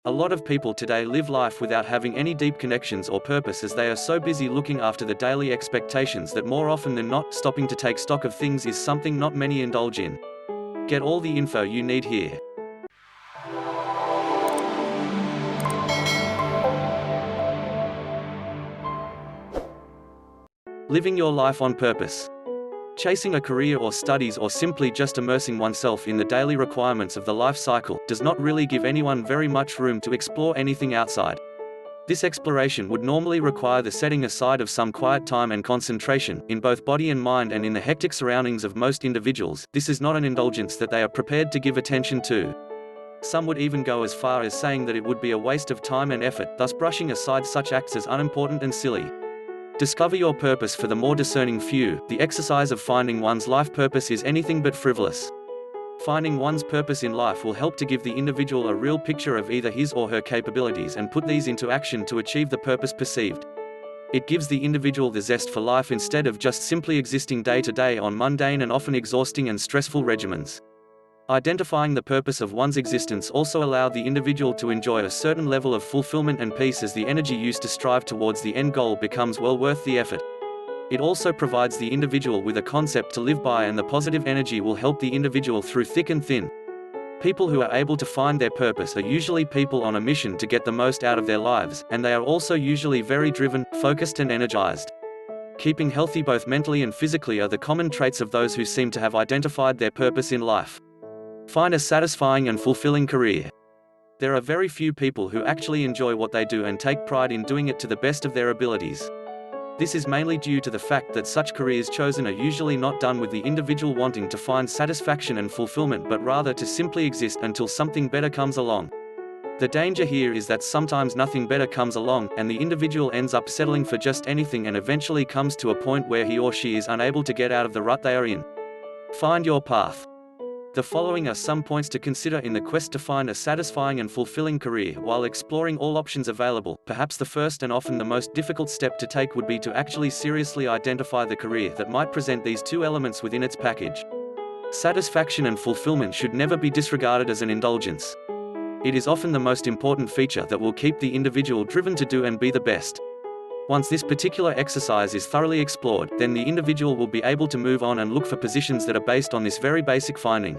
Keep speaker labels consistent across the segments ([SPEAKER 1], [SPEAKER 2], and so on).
[SPEAKER 1] A lot of people today live life without having any deep connections or purpose, as they are so busy looking after the daily expectations that more often than not, stopping to take stock of things is something not many indulge in. Get all the info you need here. Living your life on purpose. Chasing a career or studies, or simply just immersing oneself in the daily requirements of the life cycle, does not really give anyone very much room to explore anything outside. This exploration would normally require the setting aside of some quiet time and concentration, in both body and mind, and in the hectic surroundings of most individuals, this is not an indulgence that they are prepared to give attention to. Some would even go as far as saying that it would be a waste of time and effort, thus brushing aside such acts as unimportant and silly. Discover your purpose. For the more discerning few, the exercise of finding one's life purpose is anything but frivolous. Finding one's purpose in life will help to give the individual a real picture of either his or her capabilities and put these into action to achieve the purpose perceived. It gives the individual the zest for life instead of just simply existing day to day on mundane and often exhausting and stressful regimens. Identifying the purpose of one's existence also allows the individual to enjoy a certain level of fulfillment and peace, as the energy used to strive towards the end goal becomes well worth the effort. It also provides the individual with a concept to live by, and the positive energy will help the individual through thick and thin. People who are able to find their purpose are usually people on a mission to get the most out of their lives, and they are also usually very driven, focused and energized. Keeping healthy both mentally and physically are the common traits of those who seem to have identified their purpose in life. Find a satisfying and fulfilling career. There are very few people who actually enjoy what they do and take pride in doing it to the best of their abilities. This is mainly due to the fact that such careers chosen are usually not done with the individual wanting to find satisfaction and fulfillment, but rather to simply exist until something better comes along. The danger here is that sometimes nothing better comes along, and the individual ends up settling for just anything and eventually comes to a point where he or she is unable to get out of the rut they are in. Find your path. The following are some points to consider in the quest to find a satisfying and fulfilling career. While exploring all options available, perhaps the first and often the most difficult step to take would be to actually seriously identify the career that might present these two elements within its package. Satisfaction and fulfillment should never be disregarded as an indulgence. It is often the most important feature that will keep the individual driven to do and be the best. Once this particular exercise is thoroughly explored, then the individual will be able to move on and look for positions that are based on this very basic finding.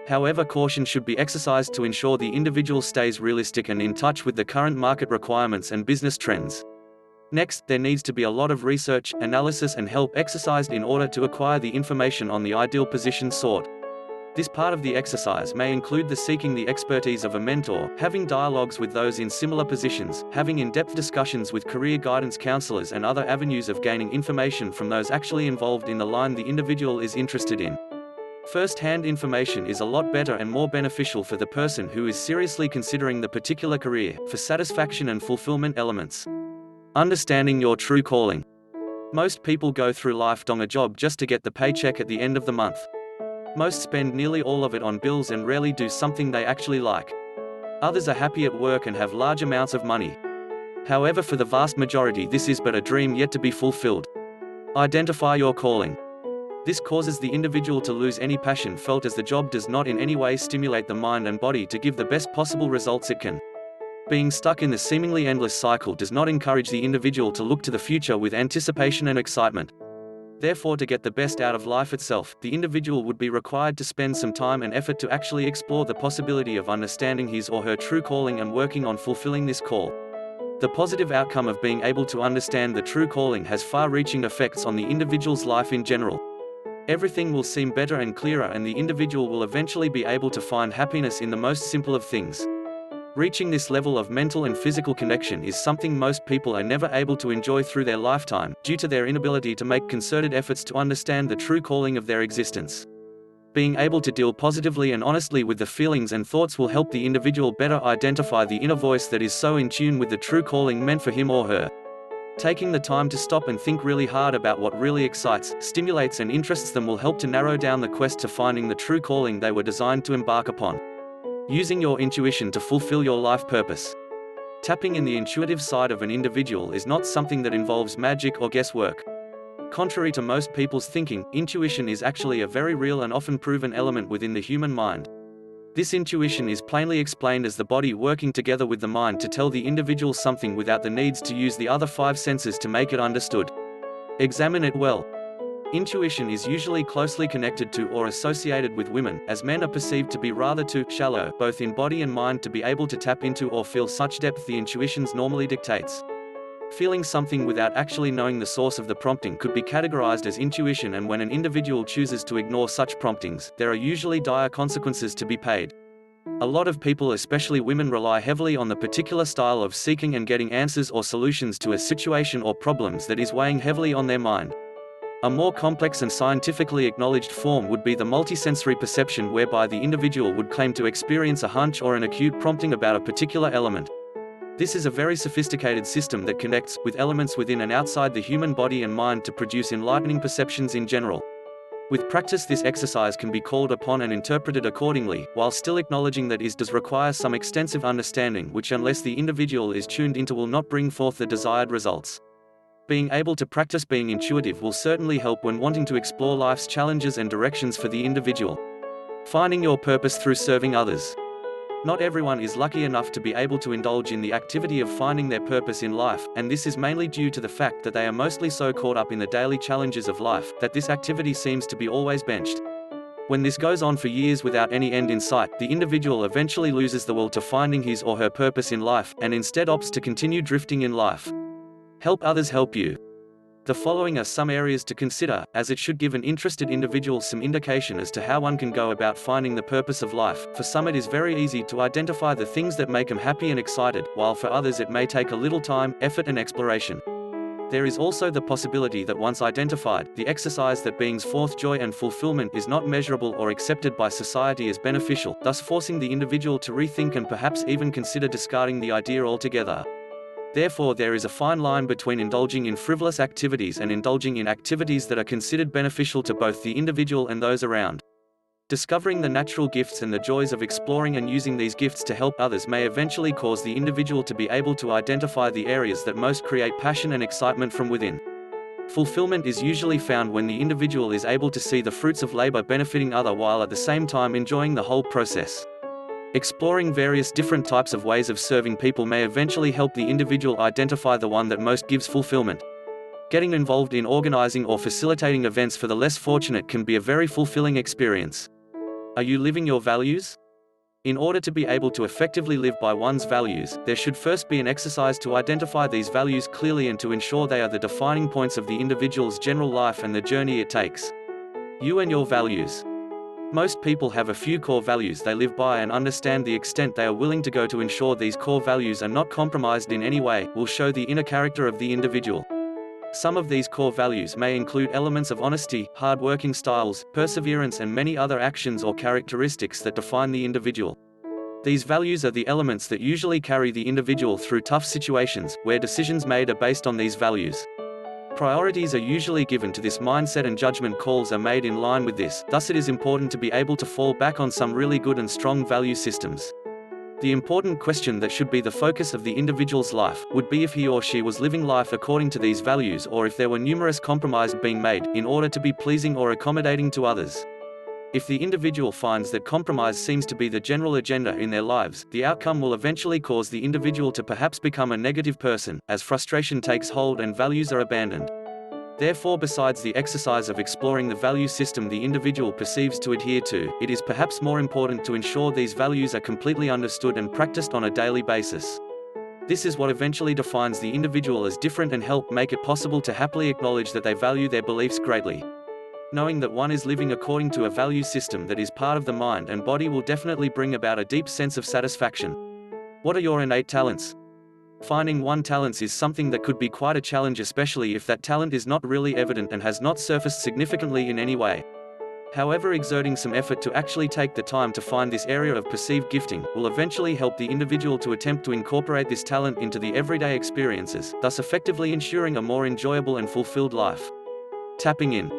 [SPEAKER 1] However, caution should be exercised to ensure the individual stays realistic and in touch with the current market requirements and business trends. Next, there needs to be a lot of research, analysis and help exercised in order to acquire the information on the ideal position sought. This part of the exercise may include the seeking the expertise of a mentor, having dialogues with those in similar positions, having in-depth discussions with career guidance counselors and other avenues of gaining information from those actually involved in the line the individual is interested in. First-hand information is a lot better and more beneficial for the person who is seriously considering the particular career, for satisfaction and fulfillment elements. Understanding your true calling. Most people go through life doing a job just to get the paycheck at the end of the month. Most spend nearly all of it on bills and rarely do something they actually like. Others are happy at work and have large amounts of money. However, for the vast majority, this is but a dream yet to be fulfilled. Identify your calling. This causes the individual to lose any passion felt, as the job does not in any way stimulate the mind and body to give the best possible results it can. Being stuck in the seemingly endless cycle does not encourage the individual to look to the future with anticipation and excitement. Therefore, to get the best out of life itself, the individual would be required to spend some time and effort to actually explore the possibility of understanding his or her true calling and working on fulfilling this call. The positive outcome of being able to understand the true calling has far-reaching effects on the individual's life in general. Everything will seem better and clearer, and the individual will eventually be able to find happiness in the most simple of things. Reaching this level of mental and physical connection is something most people are never able to enjoy through their lifetime, due to their inability to make concerted efforts to understand the true calling of their existence. Being able to deal positively and honestly with the feelings and thoughts will help the individual better identify the inner voice that is so in tune with the true calling meant for him or her. Taking the time to stop and think really hard about what really excites, stimulates and interests them will help to narrow down the quest to finding the true calling they were designed to embark upon. Using your intuition to fulfill your life purpose. Tapping in the intuitive side of an individual is not something that involves magic or guesswork. Contrary to most people's thinking, intuition is actually a very real and often proven element within the human mind. This intuition is plainly explained as the body working together with the mind to tell the individual something without the needs to use the other five senses to make it understood. Examine it well. Intuition is usually closely connected to or associated with women, as men are perceived to be rather too shallow, both in body and mind, to be able to tap into or feel such depth the intuitions normally dictates. Feeling something without actually knowing the source of the prompting could be categorized as intuition, and when an individual chooses to ignore such promptings, there are usually dire consequences to be paid. A lot of people, especially women, rely heavily on the particular style of seeking and getting answers or solutions to a situation or problems that is weighing heavily on their mind. A more complex and scientifically acknowledged form would be the multisensory perception, whereby the individual would claim to experience a hunch or an acute prompting about a particular element. This is a very sophisticated system that connects with elements within and outside the human body and mind to produce enlightening perceptions in general. With practice, this exercise can be called upon and interpreted accordingly, while still acknowledging that it does require some extensive understanding, which, unless the individual is tuned into, will not bring forth the desired results. Being able to practice being intuitive will certainly help when wanting to explore life's challenges and directions for the individual. Finding your purpose through serving others. Not everyone is lucky enough to be able to indulge in the activity of finding their purpose in life, and this is mainly due to the fact that they are mostly so caught up in the daily challenges of life, that this activity seems to be always benched. When this goes on for years without any end in sight, the individual eventually loses the will to finding his or her purpose in life, and instead opts to continue drifting in life. Help others help you. The following are some areas to consider, as it should give an interested individual some indication as to how one can go about finding the purpose of life. For some, it is very easy to identify the things that make them happy and excited, while for others it may take a little time, effort and exploration. There is also the possibility that once identified, the exercise that brings forth joy and fulfillment is not measurable or accepted by society as beneficial, thus forcing the individual to rethink and perhaps even consider discarding the idea altogether. Therefore, there is a fine line between indulging in frivolous activities and indulging in activities that are considered beneficial to both the individual and those around. Discovering the natural gifts and the joys of exploring and using these gifts to help others may eventually cause the individual to be able to identify the areas that most create passion and excitement from within. Fulfillment is usually found when the individual is able to see the fruits of labor benefiting others while at the same time enjoying the whole process. Exploring various different types of ways of serving people may eventually help the individual identify the one that most gives fulfillment. Getting involved in organizing or facilitating events for the less fortunate can be a very fulfilling experience. Are you living your values? In order to be able to effectively live by one's values, there should first be an exercise to identify these values clearly and to ensure they are the defining points of the individual's general life and the journey it takes. You and your values. Most people have a few core values they live by, and understand the extent they are willing to go to ensure these core values are not compromised in any way will show the inner character of the individual. Some of these core values may include elements of honesty, hard-working styles, perseverance and many other actions or characteristics that define the individual. These values are the elements that usually carry the individual through tough situations, where decisions made are based on these values. Priorities are usually given to this mindset and judgment calls are made in line with this, thus it is important to be able to fall back on some really good and strong value systems. The important question that should be the focus of the individual's life would be if he or she was living life according to these values, or if there were numerous compromises being made in order to be pleasing or accommodating to others. If the individual finds that compromise seems to be the general agenda in their lives, the outcome will eventually cause the individual to perhaps become a negative person, as frustration takes hold and values are abandoned. Therefore, besides the exercise of exploring the value system the individual perceives to adhere to, it is perhaps more important to ensure these values are completely understood and practiced on a daily basis. This is what eventually defines the individual as different and help make it possible to happily acknowledge that they value their beliefs greatly. Knowing that one is living according to a value system that is part of the mind and body will definitely bring about a deep sense of satisfaction. What are your innate talents? Finding one's talents is something that could be quite a challenge, especially if that talent is not really evident and has not surfaced significantly in any way. However, exerting some effort to actually take the time to find this area of perceived gifting will eventually help the individual to attempt to incorporate this talent into the everyday experiences, thus effectively ensuring a more enjoyable and fulfilled life. Tapping in.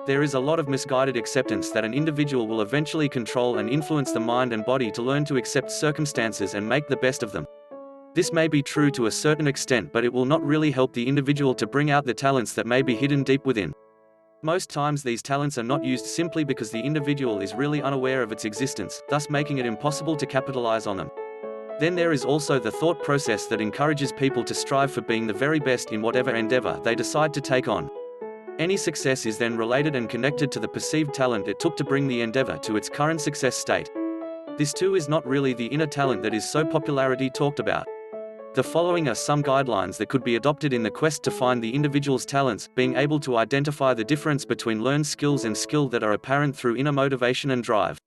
[SPEAKER 1] There is a lot of misguided acceptance that an individual will eventually control and influence the mind and body to learn to accept circumstances and make the best of them. This may be true to a certain extent, but it will not really help the individual to bring out the talents that may be hidden deep within. Most times these talents are not used simply because the individual is really unaware of its existence, thus making it impossible to capitalize on them. Then there is also the thought process that encourages people to strive for being the very best in whatever endeavor they decide to take on. Any success is then related and connected to the perceived talent it took to bring the endeavor to its current success state. This too is not really the inner talent that is so popularly talked about. The following are some guidelines that could be adopted in the quest to find the individual's talents: being able to identify the difference between learned skills and skill that are apparent through inner motivation and drive.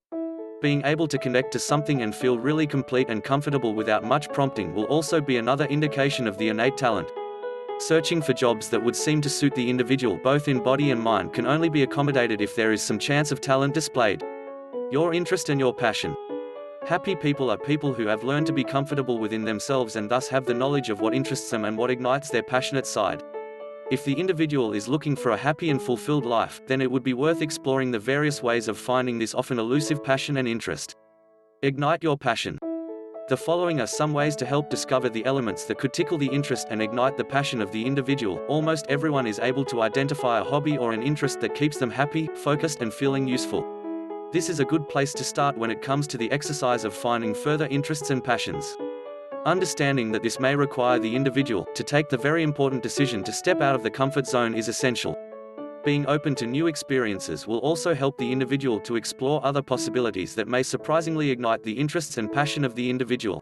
[SPEAKER 1] Being able to connect to something and feel really complete and comfortable without much prompting will also be another indication of the innate talent. Searching for jobs that would seem to suit the individual both in body and mind can only be accommodated if there is some chance of talent displayed. Your interest and your passion. Happy people are people who have learned to be comfortable within themselves and thus have the knowledge of what interests them and what ignites their passionate side. If the individual is looking for a happy and fulfilled life, then it would be worth exploring the various ways of finding this often elusive passion and interest. Ignite your passion. The following are some ways to help discover the elements that could tickle the interest and ignite the passion of the individual. Almost everyone is able to identify a hobby or an interest that keeps them happy, focused, and feeling useful. This is a good place to start when it comes to the exercise of finding further interests and passions. Understanding that this may require the individual to take the very important decision to step out of the comfort zone is essential. Being open to new experiences will also help the individual to explore other possibilities that may surprisingly ignite the interests and passion of the individual.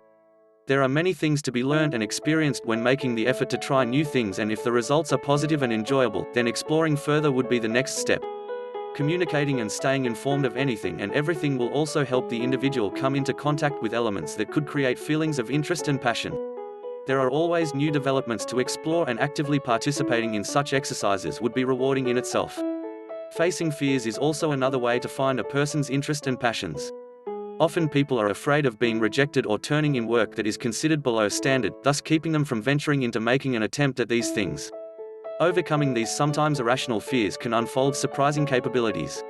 [SPEAKER 1] There are many things to be learned and experienced when making the effort to try new things, and if the results are positive and enjoyable, then exploring further would be the next step. Communicating and staying informed of anything and everything will also help the individual come into contact with elements that could create feelings of interest and passion. There are always new developments to explore, and actively participating in such exercises would be rewarding in itself. Facing fears is also another way to find a person's interest and passions. Often people are afraid of being rejected or turning in work that is considered below standard, thus keeping them from venturing into making an attempt at these things. Overcoming these sometimes irrational fears can unfold surprising capabilities.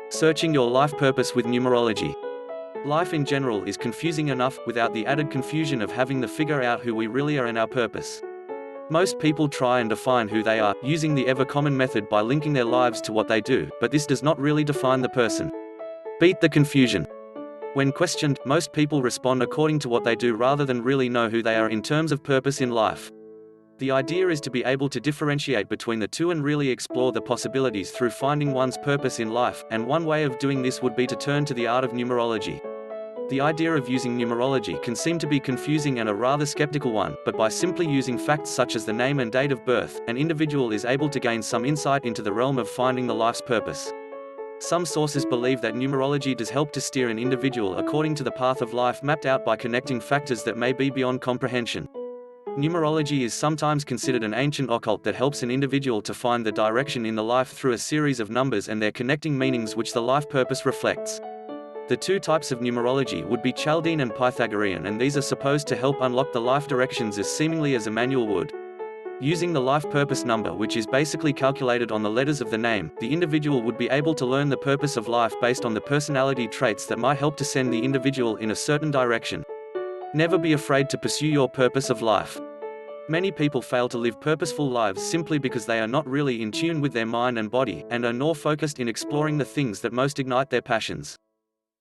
[SPEAKER 1] Searching your life purpose with numerology. Life in general is confusing enough, without the added confusion of having to figure out who we really are and our purpose. Most people try and define who they are, using the ever-common method by linking their lives to what they do, but this does not really define the person. Beat the confusion. When questioned, most people respond according to what they do rather than really know who they are in terms of purpose in life. The idea is to be able to differentiate between the two and really explore the possibilities through finding one's purpose in life, and one way of doing this would be to turn to the art of numerology. The idea of using numerology can seem to be confusing and a rather skeptical one, but by simply using facts such as the name and date of birth, an individual is able to gain some insight into the realm of finding the life's purpose. Some sources believe that numerology does help to steer an individual according to the path of life mapped out by connecting factors that may be beyond comprehension. Numerology is sometimes considered an ancient occult that helps an individual to find the direction in the life through a series of numbers and their connecting meanings which the life purpose reflects. The two types of numerology would be Chaldean and Pythagorean, and these are supposed to help unlock the life directions as seemingly as a manual would. Using the life purpose number, which is basically calculated on the letters of the name, the individual would be able to learn the purpose of life based on the personality traits that might help to send the individual in a certain direction. Never be afraid to pursue your purpose of life. Many people fail to live purposeful lives simply because they are not really in tune with their mind and body, and are nor focused in exploring the things that most ignite their passions.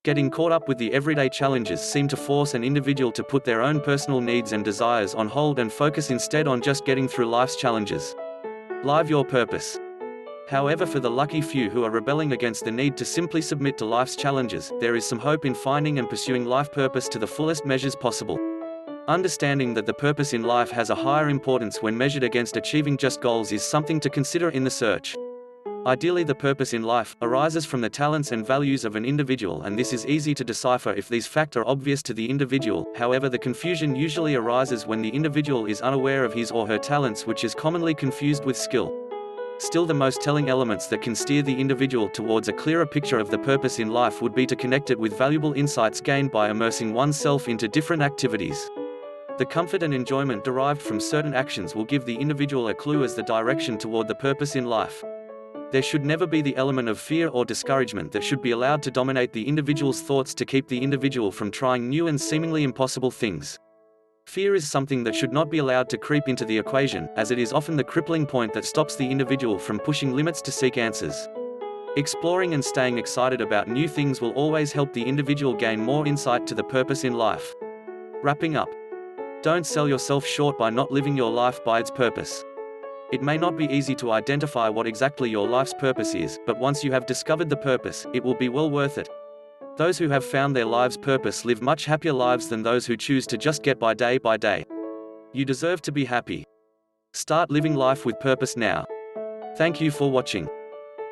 [SPEAKER 1] Getting caught up with the everyday challenges seem to force an individual to put their own personal needs and desires on hold and focus instead on just getting through life's challenges. Live your purpose. However, for the lucky few who are rebelling against the need to simply submit to life's challenges, there is some hope in finding and pursuing life purpose to the fullest measures possible. Understanding that the purpose in life has a higher importance when measured against achieving just goals is something to consider in the search. Ideally, the purpose in life arises from the talents and values of an individual, and this is easy to decipher if these facts are obvious to the individual. However, the confusion usually arises when the individual is unaware of his or her talents, which is commonly confused with skill. Still, the most telling elements that can steer the individual towards a clearer picture of the purpose in life would be to connect it with valuable insights gained by immersing oneself into different activities. The comfort and enjoyment derived from certain actions will give the individual a clue as the direction toward the purpose in life. There should never be the element of fear or discouragement that should be allowed to dominate the individual's thoughts to keep the individual from trying new and seemingly impossible things. Fear is something that should not be allowed to creep into the equation, as it is often the crippling point that stops the individual from pushing limits to seek answers. Exploring and staying excited about new things will always help the individual gain more insight to the purpose in life. Wrapping up. Don't sell yourself short by not living your life by its purpose. It may not be easy to identify what exactly your life's purpose is, but once you have discovered the purpose, it will be well worth it. Those who have found their life's purpose live much happier lives than those who choose to just get by day by day. You deserve to be happy. Start living life with purpose now. Thank you for watching.